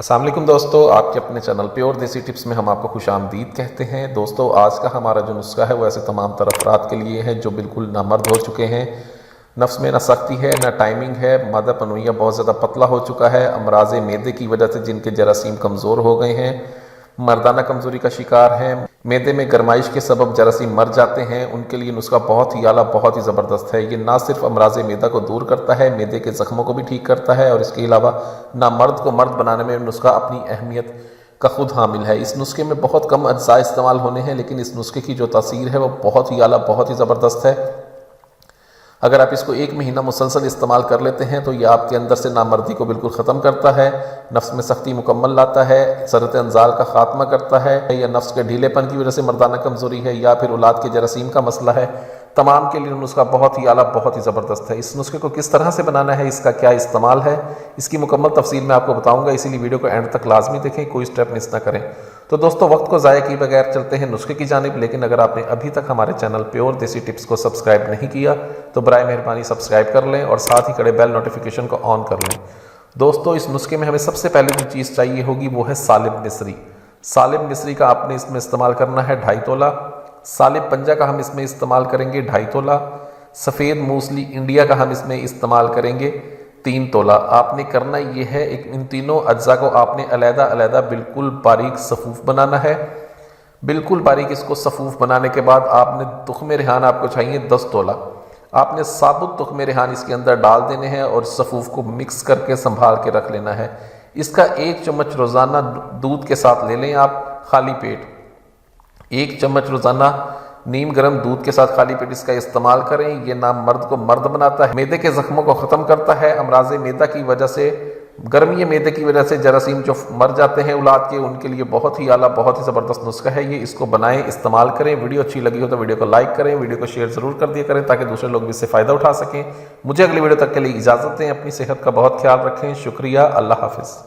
السلام علیکم دوستو، آپ کے اپنے چینل پیور دیسی ٹپس میں ہم آپ کو خوش آمدید کہتے ہیں۔ دوستو آج کا ہمارا جو نسخہ ہے وہ ایسے تمام تر افراد کے لیے ہے جو بالکل نامرد ہو چکے ہیں، نفس میں نہ سختی ہے نہ ٹائمنگ ہے، معدہ پنویہ بہت زیادہ پتلا ہو چکا ہے، امراض معدے کی وجہ سے جن کے جراثیم کمزور ہو گئے ہیں، مردانہ کمزوری کا شکار ہیں، معدے میں گرمائش کے سبب جراثیم مر جاتے ہیں، ان کے لیے نسخہ بہت ہی اعلیٰ بہت ہی زبردست ہے۔ یہ نہ صرف امراض معدہ کو دور کرتا ہے، معدے کے زخموں کو بھی ٹھیک کرتا ہے، اور اس کے علاوہ نامرد کو مرد بنانے میں نسخہ اپنی اہمیت کا خود حامل ہے۔ اس نسخے میں بہت کم اجزاء استعمال ہونے ہیں، لیکن اس نسخے کی جو تاثیر ہے وہ بہت ہی اعلیٰ بہت ہی زبردست ہے۔ اگر آپ اس کو 1 مہینہ مسلسل استعمال کر لیتے ہیں تو یہ آپ کے اندر سے نامردی کو بالکل ختم کرتا ہے، نفس میں سختی مکمل لاتا ہے، ضرورت انزال کا خاتمہ کرتا ہے، یا نفس کے ڈھیلے پن کی وجہ سے مردانہ کمزوری ہے، یا پھر اولاد کے جراثیم کا مسئلہ ہے، تمام کے لیے نسخہ بہت ہی اعلیٰ بہت ہی زبردست ہے۔ اس نسخے کو کس طرح سے بنانا ہے، اس کا کیا استعمال ہے، اس کی مکمل تفصیل میں آپ کو بتاؤں گا، اسی لیے ویڈیو کو اینڈ تک لازمی دیکھیں، کوئی سٹیپ مس نہ کریں۔ تو دوستو وقت کو ضائع کیے بغیر چلتے ہیں نسخے کی جانب، لیکن اگر آپ نے ابھی تک ہمارے چینل پیور دیسی ٹپس کو سبسکرائب نہیں کیا تو برائے مہربانی سبسکرائب کر لیں اور ساتھ ہی کڑے بیل نوٹیفیکیشن کو آن کر لیں۔ دوستو اس نسخے میں ہمیں سب سے پہلے جو چیز چاہیے ہوگی وہ ہے سالب مصری۔ سالب مصری کا آپ نے اس میں استعمال کرنا ہے 2.5 تولہ، سالب پنجہ کا ہم اس میں استعمال کریں گے 2.5 تولہ، سفید موسلی انڈیا کا ہم اس میں استعمال کریں گے 3 تولہ۔ آپ نے کرنا یہ ہے ان تینوں اجزاء کو آپ نے علیحدہ علیحدہ بالکل باریک صفوف بنانا ہے۔ بالکل باریک اس کو صفوف بنانے کے بعد آپ نے تخم ریحان آپ کو چاہیے 10 تولہ۔ آپ نے ثابت تخم ریحان اس کے اندر ڈال دینے ہیں اور صفوف کو مکس کر کے سنبھال کے رکھ لینا ہے۔ اس کا 1 چمچ روزانہ دودھ کے ساتھ لے لیں آپ خالی پیٹ، 1 چمچ روزانہ نیم گرم دودھ کے ساتھ خالی پیٹ اس کا استعمال کریں۔ یہ نامرد کو مرد بناتا ہے، معدے کے زخموں کو ختم کرتا ہے، امراض معدہ کی وجہ سے گرمی معدے کی وجہ سے جراثیم جو مر جاتے ہیں اولاد کے، ان کے لیے بہت ہی اعلیٰ بہت ہی زبردست نسخہ ہے یہ۔ اس کو بنائیں، استعمال کریں۔ ویڈیو اچھی لگی ہو تو ویڈیو کو لائک کریں، ویڈیو کو شیئر ضرور کر دیا کریں تاکہ دوسرے لوگ بھی اس سے فائدہ اٹھا سکیں۔ مجھے اگلی ویڈیو تک کے لیے اجازت دیں، اپنی صحت کا بہت خیال رکھیں۔ شکریہ، اللہ حافظ۔